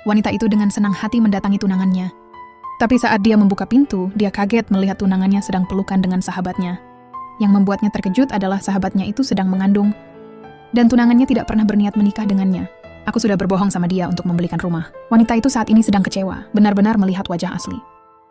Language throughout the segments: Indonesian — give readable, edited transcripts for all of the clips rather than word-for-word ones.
Wanita itu dengan senang hati mendatangi tunangannya. Tapi saat dia membuka pintu, dia kaget melihat tunangannya sedang pelukan dengan sahabatnya. Yang membuatnya terkejut adalah sahabatnya itu sedang mengandung, dan tunangannya tidak pernah berniat menikah dengannya. Aku sudah berbohong sama dia untuk membelikan rumah. Wanita itu saat ini sedang kecewa, benar-benar melihat wajah asli.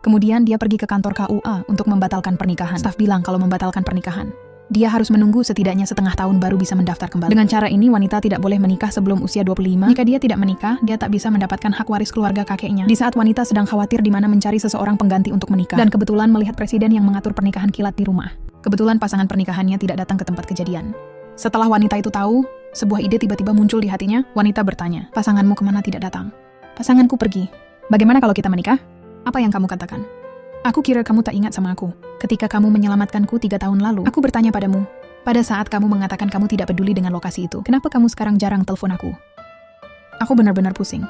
Kemudian dia pergi ke kantor KUA untuk membatalkan pernikahan. Staf bilang kalau membatalkan pernikahan, dia harus menunggu setidaknya setengah tahun baru bisa mendaftar kembali. Dengan cara ini, wanita tidak boleh menikah sebelum usia 25. Jika dia tidak menikah, dia tak bisa mendapatkan hak waris keluarga kakeknya. Di saat wanita sedang khawatir di mana mencari seseorang pengganti untuk menikah, dan kebetulan melihat presiden yang mengatur pernikahan kilat di rumah. Kebetulan pasangan pernikahannya tidak datang ke tempat kejadian. Setelah wanita itu tahu, sebuah ide tiba-tiba muncul di hatinya. Wanita bertanya, "Pasanganmu kemana tidak datang?" "Pasanganku pergi." "Bagaimana kalau kita menikah?" "Apa yang kamu katakan? Aku kira kamu tak ingat sama aku. Ketika kamu menyelamatkanku 3 tahun lalu, aku bertanya padamu. Pada saat kamu mengatakan kamu tidak peduli dengan lokasi itu, kenapa kamu sekarang jarang telepon aku?" Aku benar-benar pusing.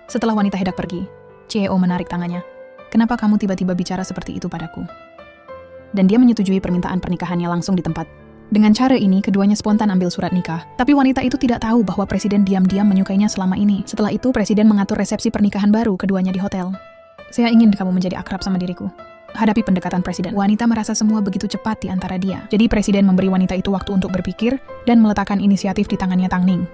Setelah wanita hendak pergi, CEO menarik tangannya. "Kenapa kamu tiba-tiba bicara seperti itu padaku?" Dan dia menyetujui permintaan pernikahannya langsung di tempat. Dengan cara ini, keduanya spontan ambil surat nikah. Tapi wanita itu tidak tahu bahwa presiden diam-diam menyukainya selama ini. Setelah itu, presiden mengatur resepsi pernikahan baru keduanya di hotel. "Saya ingin kamu menjadi akrab sama diriku." Hadapi pendekatan presiden, wanita merasa semua begitu cepat di antara dia. Jadi presiden memberi wanita itu waktu untuk berpikir dan meletakkan inisiatif di tangannya Tang Ning.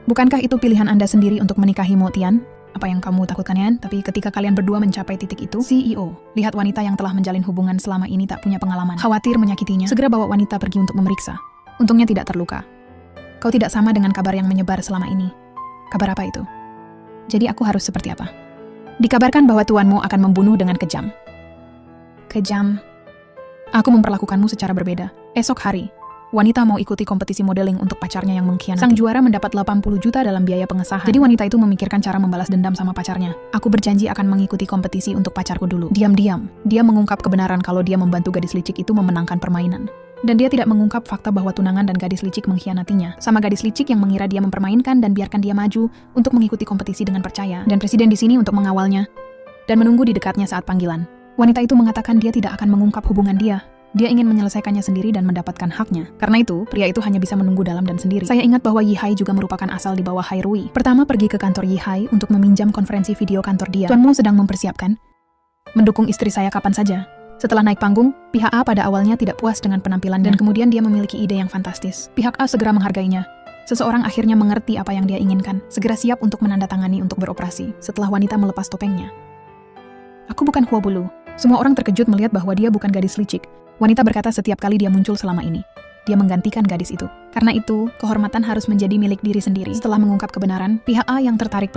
"Bukankah itu pilihan Anda sendiri untuk menikahi Mo Tian? Apa yang kamu takutkan, Yan? Tapi ketika kalian berdua mencapai titik itu..." CEO, lihat wanita yang telah menjalin hubungan selama ini tak punya pengalaman. Khawatir menyakitinya, segera bawa wanita pergi untuk memeriksa. Untungnya tidak terluka. "Kau tidak sama dengan kabar yang menyebar selama ini." "Kabar apa itu?" "Jadi aku harus seperti apa?" "Dikabarkan bahwa tuanmu akan membunuh dengan kejam." "Kejam?" "Aku memperlakukanmu secara berbeda. Esok hari, wanita mau ikuti kompetisi modeling untuk pacarnya yang mengkhianati. Sang juara mendapat 80 juta dalam biaya pengesahan. Jadi wanita itu memikirkan cara membalas dendam sama pacarnya. "Aku berjanji akan mengikuti kompetisi untuk pacarku dulu." Diam-diam, dia mengungkap kebenaran kalau dia membantu gadis licik itu memenangkan permainan. Dan dia tidak mengungkap fakta bahwa tunangan dan gadis licik mengkhianatinya. Sama gadis licik yang mengira dia mempermainkan dan biarkan dia maju untuk mengikuti kompetisi dengan percaya. Dan presiden di sini untuk mengawalnya dan menunggu di dekatnya saat panggilan. Wanita itu mengatakan dia tidak akan mengungkap hubungan dia. Dia ingin menyelesaikannya sendiri dan mendapatkan haknya. Karena itu, pria itu hanya bisa menunggu dalam dan sendiri. Saya ingat bahwa Yi Hai juga merupakan asal di bawah Hai Rui. Pertama pergi ke kantor Yi Hai untuk meminjam konferensi video kantor dia. "Tuanmu sedang mempersiapkan mendukung istri saya kapan saja." Setelah naik panggung, pihak A pada awalnya tidak puas dengan penampilan dan kemudian dia memiliki ide yang fantastis. Pihak A segera menghargainya. Seseorang akhirnya mengerti apa yang dia inginkan, segera siap untuk menandatangani untuk beroperasi. Setelah wanita melepas topengnya, "Aku bukan Huo Bulu." Semua orang terkejut melihat bahwa dia bukan gadis licik. Wanita berkata setiap kali dia muncul selama ini, dia menggantikan gadis itu. Karena itu, kehormatan harus menjadi milik diri sendiri. Setelah mengungkap kebenaran, pihak A yang tertarik percaya